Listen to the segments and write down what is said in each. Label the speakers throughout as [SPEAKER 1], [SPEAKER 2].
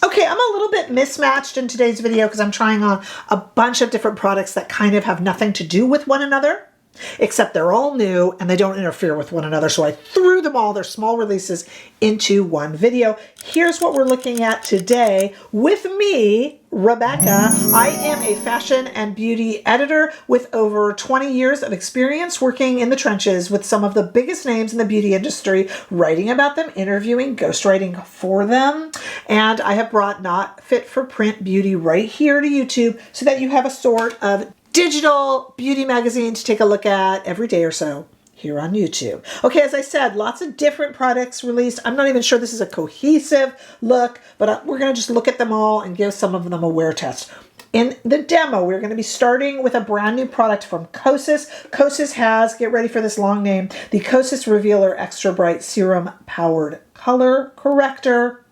[SPEAKER 1] Okay, I'm a little bit mismatched in today's video because I'm trying on a bunch of different products that kind of have nothing to do with one another, except they're all new and they don't interfere with one another. So I threw them all, their small releases, into one video. Here's what we're looking at today with me, Rebecca. I am a fashion and beauty editor with over 20 years of experience working in the trenches with some of the biggest names in the beauty industry, writing about them, interviewing, ghostwriting for them. And I have brought Not Fit for Print Beauty right here to YouTube so that you have a sort of digital beauty magazine to take a look at every day or so here on YouTube. Okay, as I said, lots of different products released. I'm not even sure this is a cohesive look, but we're going to just look at them all and give some of them a wear test. In the demo, we're going to be starting with a brand new product from Kosas. Kosas has, get ready for this long name, the Kosas Revealer Extra Bright Serum Powered Color Corrector.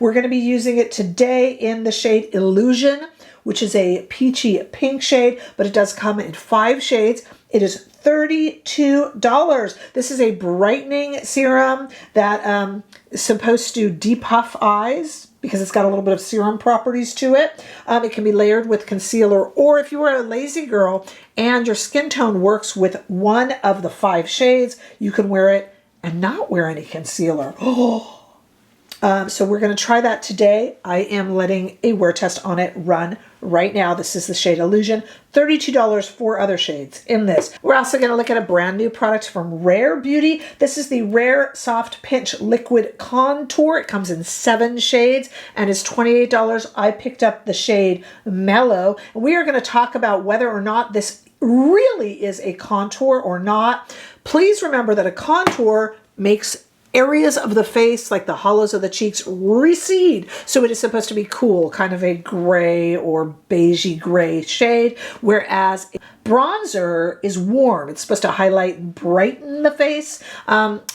[SPEAKER 1] We're going to be using it today in the shade Illusion, which is a peachy pink shade, but it does come in 5 shades. It is $32. This is a brightening serum that is supposed to depuff eyes because it's got a little bit of serum properties to it. It can be layered with concealer, or if you are a lazy girl and your skin tone works with one of the 5 shades, you can wear it and not wear any concealer. So we're going to try that today. I am letting a wear test on it run right now. This is the shade Illusion. $32 for other shades in this. We're also going to look at a brand new product from Rare Beauty. This is the Rare Soft Pinch Liquid Contour. It comes in 7 shades and is $28. I picked up the shade Mellow. We are going to talk about whether or not this really is a contour or not. Please remember that a contour makes areas of the face, like the hollows of the cheeks, recede. So it is supposed to be cool, kind of a gray or beigey gray shade, whereas bronzer is warm. It's supposed to highlight and brighten the face.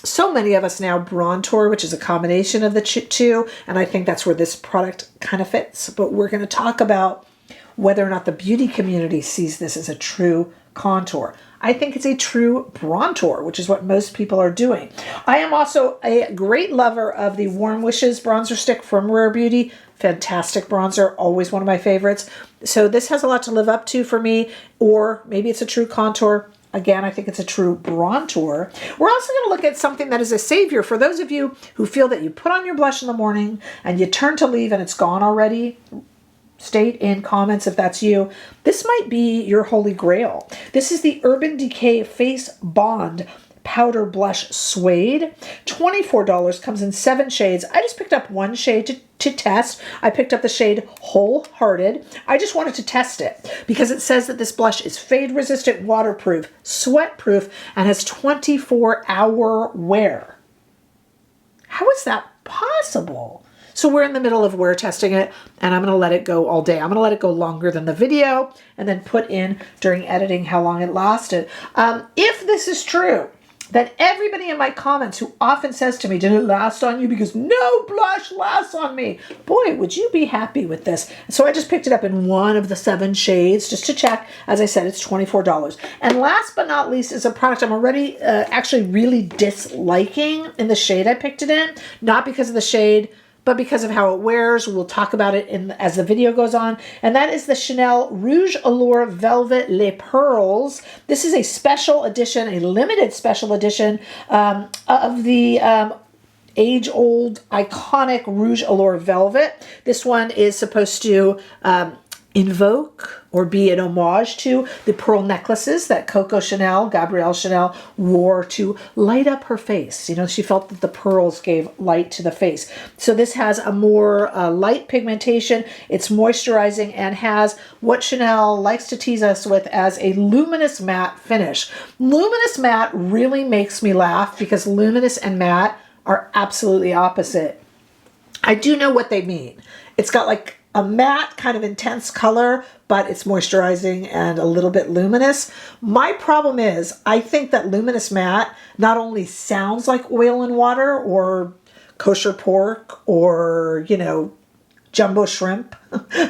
[SPEAKER 1] So many of us now bronzer, which is a combination of the two, and I think that's where this product kind of fits. But we're going to talk about whether or not the beauty community sees this as a true contour. I think it's a true bronzer, which is what most people are doing. I am also a great lover of the Warm Wishes bronzer stick from Rare Beauty. Fantastic bronzer, always one of my favorites. So this has a lot to live up to for me, or maybe it's a true contour. Again, I think it's a true bronzer. We're also going to look at something that is a savior for those of you who feel that you put on your blush in the morning and you turn to leave and it's gone already. State in comments if that's you. This might be your holy grail. This is the Urban Decay Face Bond Powder Blush Suede. $24, comes in 7 shades. I just picked up one shade to test. I picked up the shade Wholehearted. I just wanted to test it because it says that this blush is fade resistant, waterproof, sweat proof, and has 24-hour wear. How is that possible? So we're in the middle of wear testing it, and I'm going to let it go all day. I'm going to let it go longer than the video and then put in during editing how long it lasted. If this is true, that everybody in my comments who often says to me, did it last on you? Because no blush lasts on me. Boy, would you be happy with this. So I just picked it up in one of the 7 shades just to check. As I said, it's $24. And last but not least is a product I'm already actually really disliking in the shade I picked it in. Not because of the shade, but because of how it wears. We'll talk about it as the video goes on. And that is the Chanel Rouge Allure Velvet Les Perles. This is a special edition, a limited special edition of the age-old iconic Rouge Allure Velvet. This one is supposed to invoke or be an homage to the pearl necklaces that Coco Chanel, Gabrielle Chanel, wore to light up her face. You know, she felt that the pearls gave light to the face. So this has a more light pigmentation. It's moisturizing and has what Chanel likes to tease us with as a luminous matte finish. Luminous matte really makes me laugh because luminous and matte are absolutely opposite. I do know what they mean. It's got like a matte kind of intense color, but it's moisturizing and a little bit luminous. My problem is I think that luminous matte not only sounds like oil and water or kosher pork or, you know, jumbo shrimp,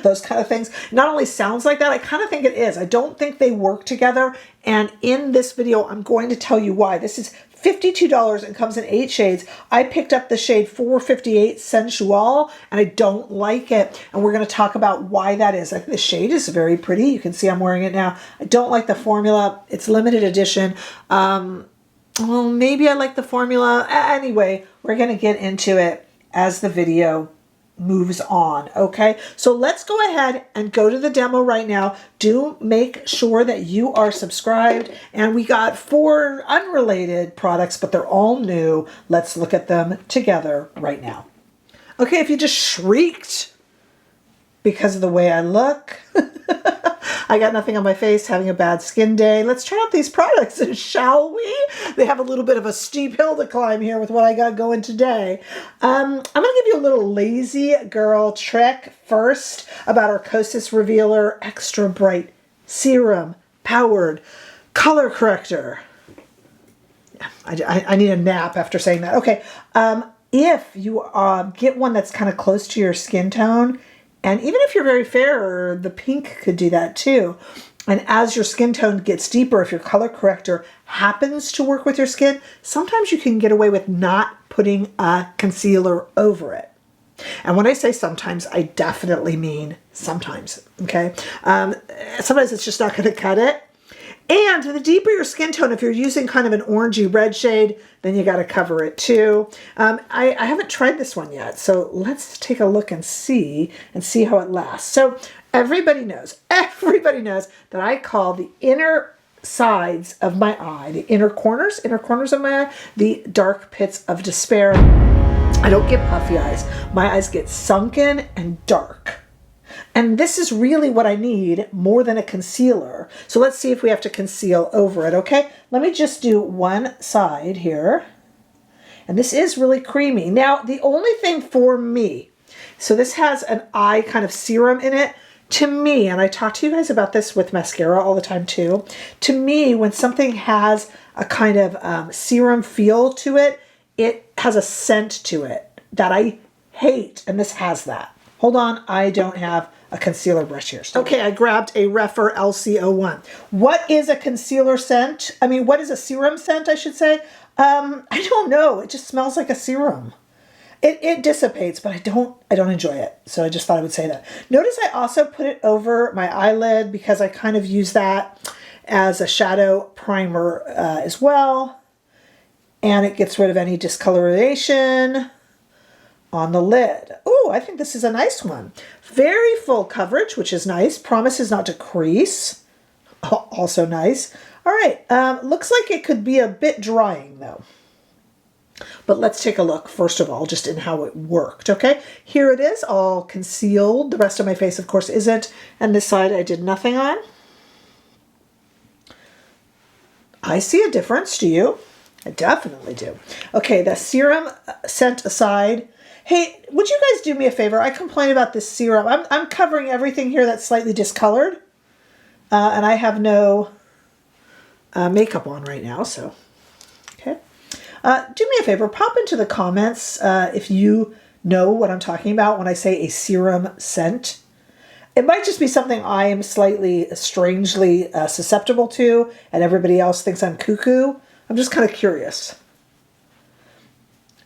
[SPEAKER 1] those kind of things. Not only sounds like that, I kind of think it is. I don't think they work together. And in this video, I'm going to tell you why. This is $52 and comes in 8 shades. I picked up the shade 458 Sensuelle and I don't like it. And we're going to talk about why that is. I think the shade is very pretty. You can see I'm wearing it now. I don't like the formula. It's limited edition. Well, maybe I like the formula. Anyway, we're going to get into it as the video moves on. Okay, so let's go ahead and go to the demo right now. Do make sure that you are subscribed, and we got 4 unrelated products, but they're all new. Let's look at them together right now. Okay, if you just shrieked because of the way I look, I got nothing on my face, having a bad skin day. Let's try out these products, shall we? They have a little bit of a steep hill to climb here with what I got going today. I'm going to give you a little lazy girl trick first about our Kosas Revealer Extra Bright Serum Powered Color Corrector. I need a nap after saying that. Okay, if you get one that's kind of close to your skin tone, and even if you're very fair, the pink could do that too. And as your skin tone gets deeper, if your color corrector happens to work with your skin, sometimes you can get away with not putting a concealer over it. And when I say sometimes, I definitely mean sometimes, okay? Sometimes it's just not going to cut it. And the deeper your skin tone, if you're using kind of an orangey red shade, then you got to cover it too. I haven't tried this one yet, so let's take a look and see how it lasts. So everybody knows that I call the inner sides of my eye, the inner corners of my eye, the dark pits of despair. I don't get puffy eyes. My eyes get sunken and dark. And this is really what I need more than a concealer. So let's see if we have to conceal over it, okay? Let me just do one side here. And this is really creamy. Now, the only thing for me, so this has an eye kind of serum in it. To me, and I talk to you guys about this with mascara all the time too, to me, when something has a kind of serum feel to it, it has a scent to it that I hate, and this has that. Hold on, I don't have a concealer brush here. Okay, I grabbed a Refer LC01. What is a concealer scent? I mean, what is a serum scent, I should say? I don't know. It just smells like a serum. It dissipates, but I don't enjoy it. So I just thought I would say that. Notice I also put it over my eyelid because I kind of use that as a shadow primer as well. And it gets rid of any discoloration on the lid. Oh, I think this is a nice one. Very full coverage, which is nice. Promises not to crease. Also nice. All right, looks like it could be a bit drying though. But let's take a look, first of all, just in how it worked, okay? Here it is, all concealed. The rest of my face, of course, isn't. And this side I did nothing on. I see a difference, do you? I definitely do. Okay, the serum scent aside. Hey, would you guys do me a favor? I complain about this serum. I'm covering everything here that's slightly discolored. And I have no makeup on right now, so, okay. Do me a favor, pop into the comments if you know what I'm talking about when I say a serum scent. It might just be something I am slightly, strangely susceptible to, and everybody else thinks I'm cuckoo. I'm just kind of curious.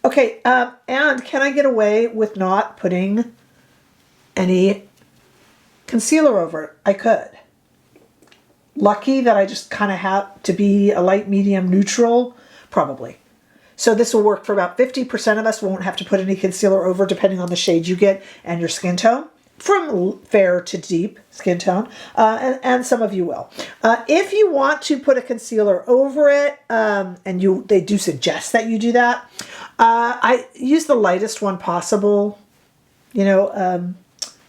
[SPEAKER 1] Okay, and can I get away with not putting any concealer over it? I could. Lucky that I just kind of have to be a light, medium, neutral? Probably. So this will work for about 50% of us. Won't have to put any concealer over depending on the shade you get and your skin tone. From fair to deep skin tone. And some of you will. If you want to put a concealer over it, and they do suggest that you do that, I use the lightest one possible, you know,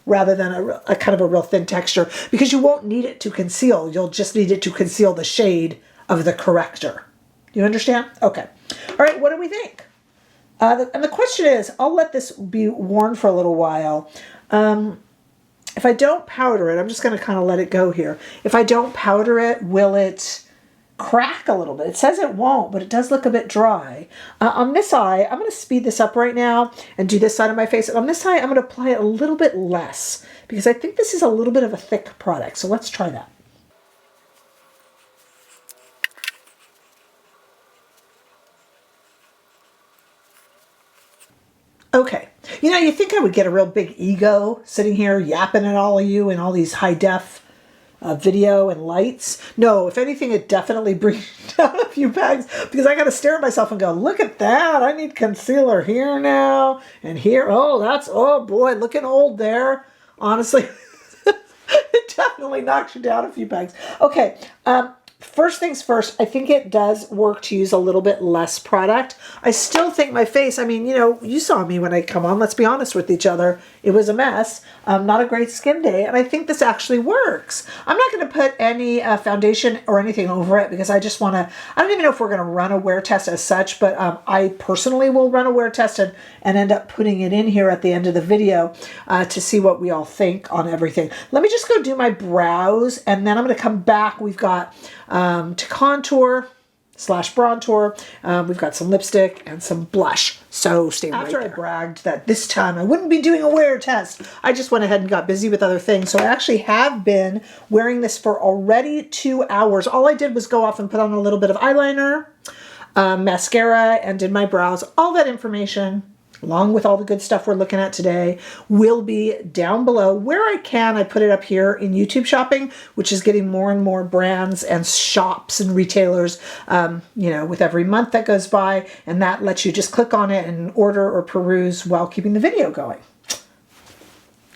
[SPEAKER 1] rather than a kind of a real thin texture, because you won't need it to conceal. You'll just need it to conceal the shade of the corrector. You understand? Okay. All right, what do we think? And the question is, I'll let this be worn for a little while. If I don't powder it, I'm just going to kind of let it go here. If I don't powder it, will it crack a little bit? It says it won't, but it does look a bit dry. On this eye, I'm going to speed this up right now and do this side of my face. And on this eye, I'm going to apply it a little bit less because I think this is a little bit of a thick product. So let's try that. You know, you think I would get a real big ego sitting here yapping at all of you in all these high def video and lights. No, if anything, it definitely brings down a few bags because I got to stare at myself and go, look at that. I need concealer here now and here. Oh, oh boy, looking old there. Honestly, it definitely knocks you down a few bags. Okay. First things first, I think it does work to use a little bit less product. I still think my face, I mean, you know, you saw me when I come on, let's be honest with each other. It was a mess. Not a great skin day. And I think this actually works. I'm not going to put any foundation or anything over it because I just want to, I don't even know if we're going to run a wear test as such, but I personally will run a wear test and end up putting it in here at the end of the video to see what we all think on everything. Let me just go do my brows and then I'm going to come back. We've got to contour / bronzer. We've got some lipstick and some blush. So stay right there. After I bragged that this time I wouldn't be doing a wear test, I just went ahead and got busy with other things. So I actually have been wearing this for already 2 hours. All I did was go off and put on a little bit of eyeliner, mascara, and did my brows. All that information, along with all the good stuff we're looking at today, will be down below. Where I can, I put it up here in YouTube Shopping, which is getting more and more brands and shops and retailers, you know, with every month that goes by. And that lets you just click on it and order or peruse while keeping the video going.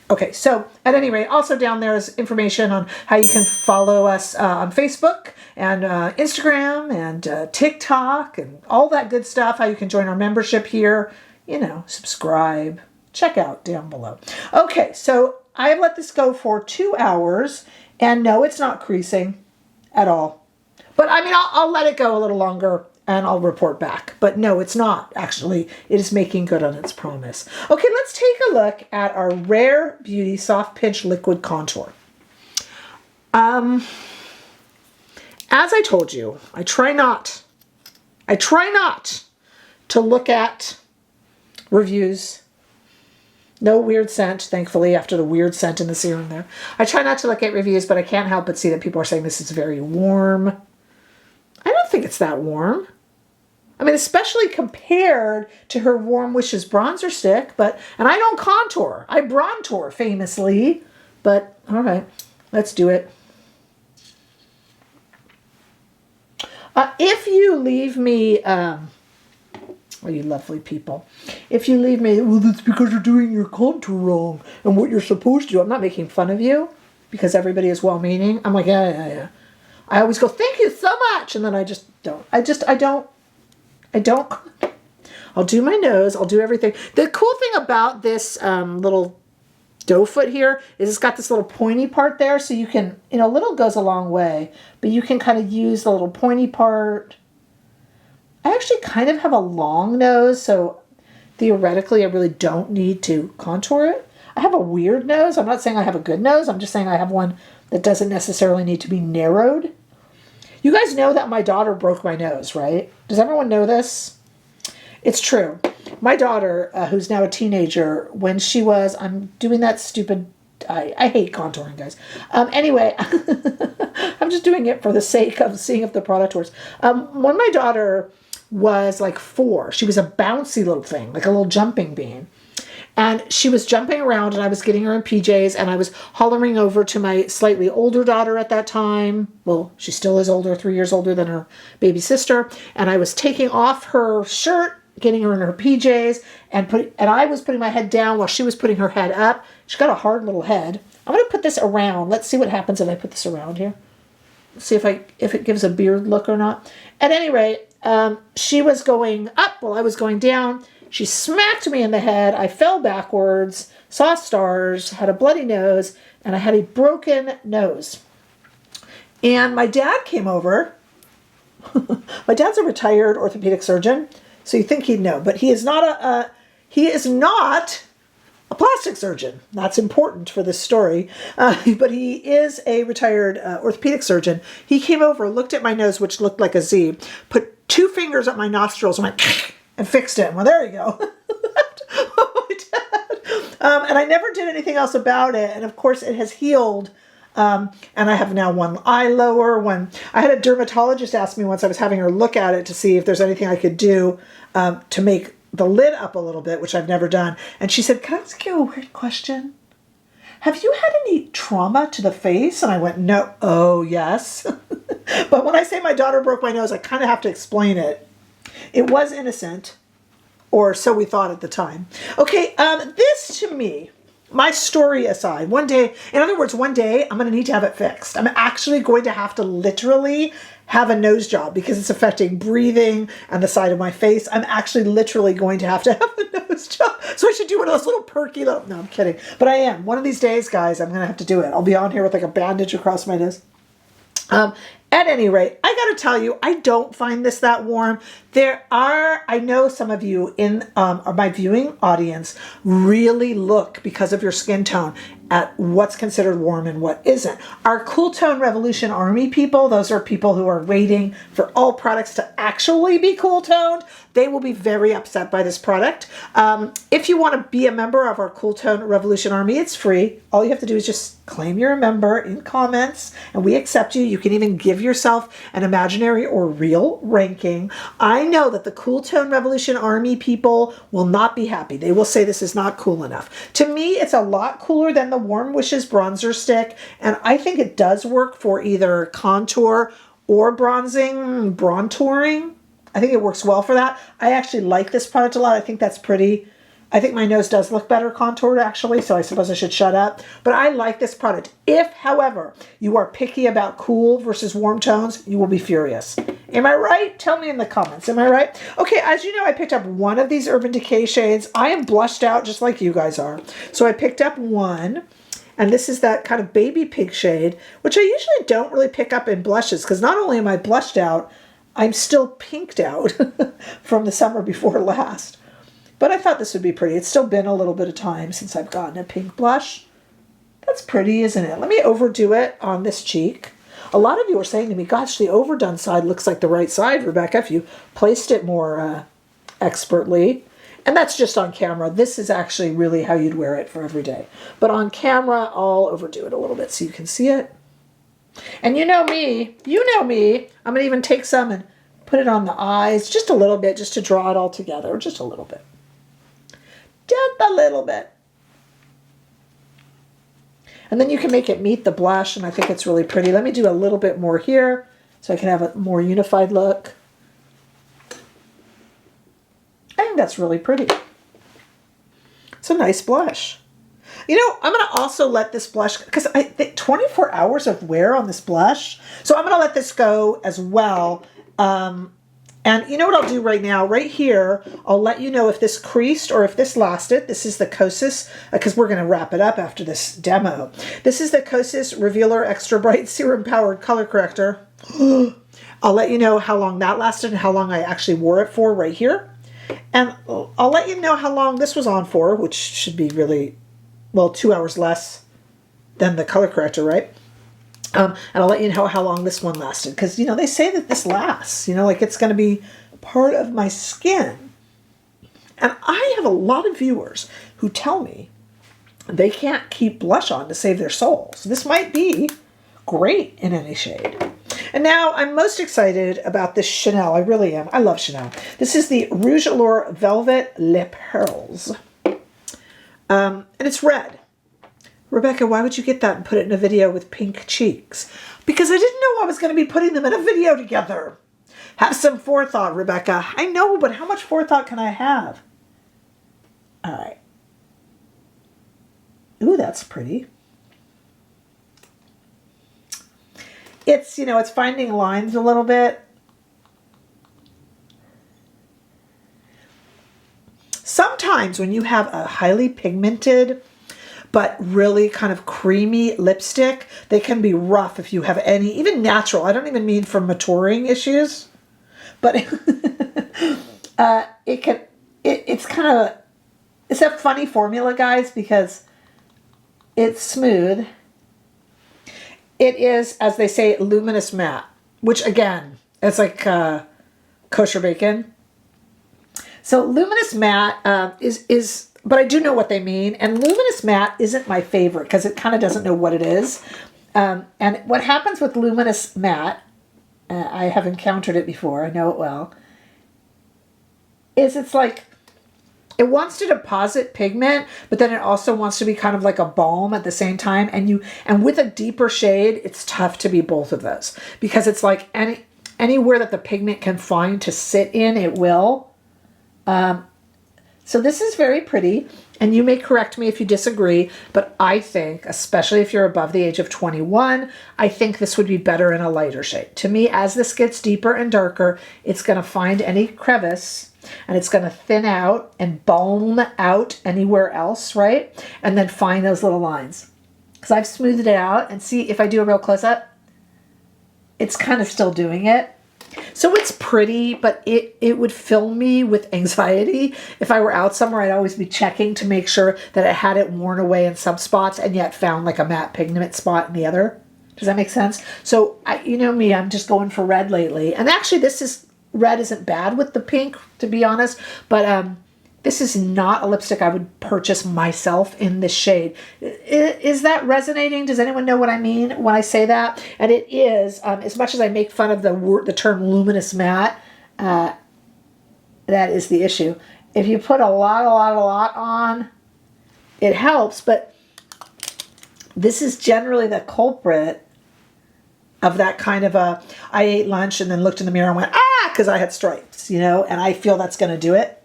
[SPEAKER 1] Okay, so at any rate, also down there is information on how you can follow us on Facebook and Instagram and TikTok and all that good stuff, how you can join our membership here. You know, subscribe, check out down below. Okay, so I have let this go for 2 hours, and no, it's not creasing at all. But I mean, I'll let it go a little longer, and I'll report back. But no, it's not, actually. It is making good on its promise. Okay, let's take a look at our Rare Beauty Soft Pinch Liquid Contour. As I told you, I try not to look at reviews. No weird scent, thankfully, after the weird scent in the serum there. I try not to look at reviews, but I can't help but see that people are saying this is very warm. I don't think it's that warm. I mean, especially compared to her Warm Wishes bronzer stick, and I don't contour. I bronzer famously, but all right, let's do it. If you leave me, oh, you lovely people. If you leave me, well, that's because you're doing your contour wrong and what you're supposed to do. I'm not making fun of you because everybody is well-meaning. I'm like, yeah. I always go, thank you so much. And then I just don't. I don't. I'll do my nose. I'll do everything. The cool thing about this little doe foot here is it's got this little pointy part there. So you can, you know, little goes a long way, but you can kind of use the little pointy part. I actually kind of have a long nose, so theoretically I really don't need to contour it. I have a weird nose. I'm not saying I have a good nose. I'm just saying I have one that doesn't necessarily need to be narrowed. You guys know that my daughter broke my nose, right? Does everyone know this? It's true. My daughter, who's now a teenager, when she was, I'm doing that stupid, I hate contouring, guys. Anyway, I'm just doing it for the sake of seeing if the product works. When my daughter was like 4. She was a bouncy little thing, like a little jumping bean. And she was jumping around and I was getting her in PJs and I was hollering over to my slightly older daughter at that time. Well, she still is older, 3 years older than her baby sister. And I was taking off her shirt, getting her in her PJs, and I was putting my head down while she was putting her head up. She's got a hard little head. I'm going to put this around. Let's see what happens if I put this around here. Let's see if it gives a beard look or not. At any rate, she was going up while I was going down. She smacked me in the head. I fell backwards, saw stars, had a bloody nose, and I had a broken nose. And my dad came over. My dad's a retired orthopedic surgeon, so you think he'd know, but he is not a plastic surgeon. That's important for this story. But he is a retired orthopedic surgeon. He came over, looked at my nose, which looked like a Z, put 2 fingers up my nostrils and went and fixed it. Well, there you go. My dad. And I never did anything else about it. And of course, it has healed. And I have now one eye lower. When I had a dermatologist ask me once, I was having her look at it to see if there's anything I could do to make the lid up a little bit, which I've never done. And she said, can I ask you a weird question? Have you had any trauma to the face? And I went, no. Oh, yes. But when I say my daughter broke my nose, I kind of have to explain it. It was innocent, or so we thought at the time. Okay, this to me, my story aside, one day, in other words, one day I'm going to need to have it fixed. I'm actually going to have to literally have a nose job because it's affecting breathing and the side of my face. I'm actually literally going to have a nose job. So I should do one of those little perky little, no, I'm kidding. But I am. One of these days, guys, I'm going to have to do it. I'll be on here with like a bandage across my nose. At any rate, I got to tell you, I don't find this that warm. I know some of you in my viewing audience really look, because of your skin tone, at what's considered warm and what isn't. Our Cool Tone Revolution Army people, those are people who are waiting for all products to actually be cool toned. They will be very upset by this product. If you want to be a member of our Cool Tone Revolution Army, it's free. All you have to do is just claim you're a member in comments, and we accept you. You can even give yourself an imaginary or real ranking. I know that the Cool Tone Revolution Army people will not be happy. They will say this is not cool enough. To me, it's a lot cooler than the Warm Wishes bronzer stick, and I think it does work for either contour or bronzing. I think it works well for that. I actually like this product a lot. I think that's pretty. I think my nose does look better contoured, actually, so I suppose I should shut up. But I like this product. If, however, you are picky about cool versus warm tones, you will be furious. Am I right? Tell me in the comments. Am I right? Okay, as you know, I picked up one of these Urban Decay shades. I am blushed out just like you guys are. So I picked up one, and this is that kind of baby pink shade, which I usually don't really pick up in blushes, because not only am I blushed out, I'm still pinked out from the summer before last. But I thought this would be pretty. It's still been a little bit of time since I've gotten a pink blush. That's pretty, isn't it? Let me overdo it on this cheek. A lot of you are saying to me, gosh, the overdone side looks like the right side, Rebecca, if you placed it more expertly. And that's just on camera. This is actually really how you'd wear it for every day. But on camera, I'll overdo it a little bit so you can see it. And you know me. I'm going to even take some and put it on the eyes just a little bit, just to draw it all together, just a little bit. Just a little bit. And then you can make it meet the blush, and I think it's really pretty. Let me do a little bit more here so I can have a more unified look. I think that's really pretty. It's a nice blush. You know, I'm going to also let this blush, because I think 24 hours of wear on this blush. So I'm going to let this go as well. And you know what I'll do right now? Right here, I'll let you know if this creased or if this lasted. This is the Kosas, because we're going to wrap it up after this demo. This is the Kosas Revealer Extra Bright Serum Powered Color Corrector. I'll let you know how long that lasted and how long I actually wore it for right here. And I'll let you know how long this was on for, which should be really, well, 2 hours less than the color corrector, right? And I'll let you know how long this one lasted, because, you know, they say that this lasts, you know, like it's going to be part of my skin. And I have a lot of viewers who tell me they can't keep blush on to save their soul. So this might be great in any shade. And now I'm most excited about this Chanel. I really am. I love Chanel. This is the Rouge Allure Velvet Lip Perles. And it's red. Rebecca, why would you get that and put it in a video with pink cheeks? Because I didn't know I was going to be putting them in a video together. Have some forethought, Rebecca. I know, but how much forethought can I have? All right. Ooh, that's pretty. It's, you know, it's finding lines a little bit. Sometimes when you have a highly pigmented but really kind of creamy lipstick, they can be rough if you have any, even natural. I don't even mean for maturing issues, but it's kind of, it's a funny formula, guys, because it's smooth. It is, as they say, luminous matte, which again, it's like kosher bacon. So luminous matte is, but I do know what they mean. And luminous matte isn't my favorite because it kind of doesn't know what it is. And what happens with luminous matte, I have encountered it before, I know it well, is it's like it wants to deposit pigment, but then it also wants to be kind of like a balm at the same time. And with a deeper shade, it's tough to be both of those because it's like anywhere that the pigment can find to sit in, it will. So this is very pretty, and you may correct me if you disagree, but I think, especially if you're above the age of 21, I think this would be better in a lighter shade. To me, as this gets deeper and darker, it's going to find any crevice, and it's going to thin out and balm out anywhere else, right? And then find those little lines. Because I've smoothed it out, and see if I do a real close-up, it's kind of still doing it. So it's pretty, but it would fill me with anxiety. If I were out somewhere, I'd always be checking to make sure that it had it worn away in some spots and yet found like a matte pigment spot in the other. Does that make sense? So you know me, I'm just going for red lately. And actually red isn't bad with the pink, to be honest, but this is not a lipstick I would purchase myself in this shade. Is that resonating? Does anyone know what I mean when I say that? And it is, as much as I make fun of the term luminous matte, that is the issue. If you put a lot on, it helps, but this is generally the culprit of that kind of I ate lunch and then looked in the mirror and went, because I had stripes, you know, and I feel that's going to do it.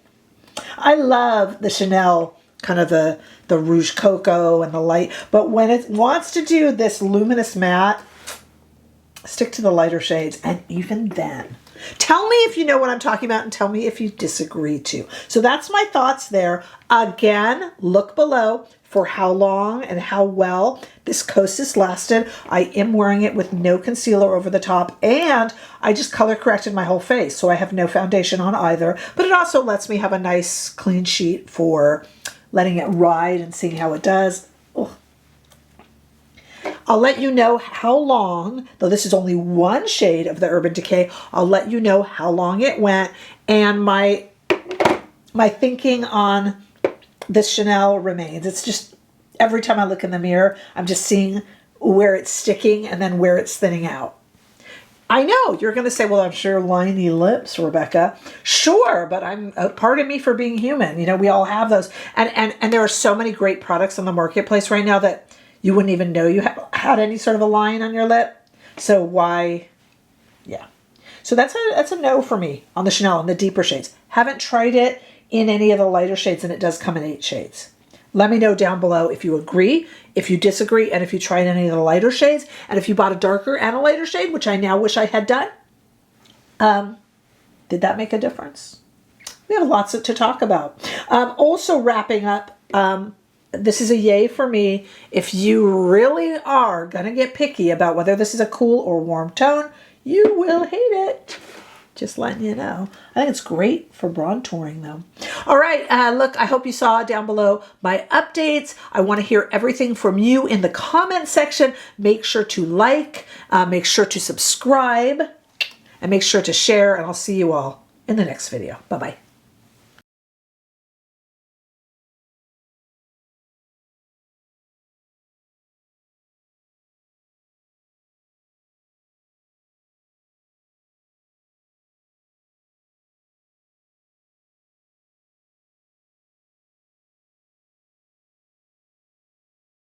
[SPEAKER 1] I love the Chanel, kind of the Rouge Cocoa and the light, but when it wants to do this luminous matte, stick to the lighter shades. And even then, tell me if you know what I'm talking about and tell me if you disagree too. So that's my thoughts there. Again, look below for how long and how well this Kosas lasted. I am wearing it with no concealer over the top, and I just color corrected my whole face, so I have no foundation on either, but it also lets me have a nice clean sheet for letting it ride and seeing how it does. Ugh. I'll let you know how long, though this is only one shade of the Urban Decay, I'll let you know how long it went, and my thinking on this Chanel remains. It's just every time I look in the mirror, I'm just seeing where it's sticking and then where it's thinning out. I know you're going to say, well, I'm sure liney lips, Rebecca. Sure, but pardon me for being human. You know, we all have those. And there are so many great products on the marketplace right now that you wouldn't even know you had any sort of a line on your lip. So why? Yeah. So that's a no for me on the Chanel in the deeper shades. Haven't tried it in any of the lighter shades, and it does come in 8 shades. Let me know down below if you agree, if you disagree, and if you tried any of the lighter shades, and if you bought a darker and a lighter shade, which I now wish I had done. Did that make a difference? We have lots to talk about. Also wrapping up, this is a yay for me. If you really are going to get picky about whether this is a cool or warm tone, you will hate it. Just letting you know. I think it's great for bronzing though. All right, look, I hope you saw down below my updates. I want to hear everything from you in the comment section. Make sure to like, make sure to subscribe, and make sure to share, and I'll see you all in the next video. Bye-bye.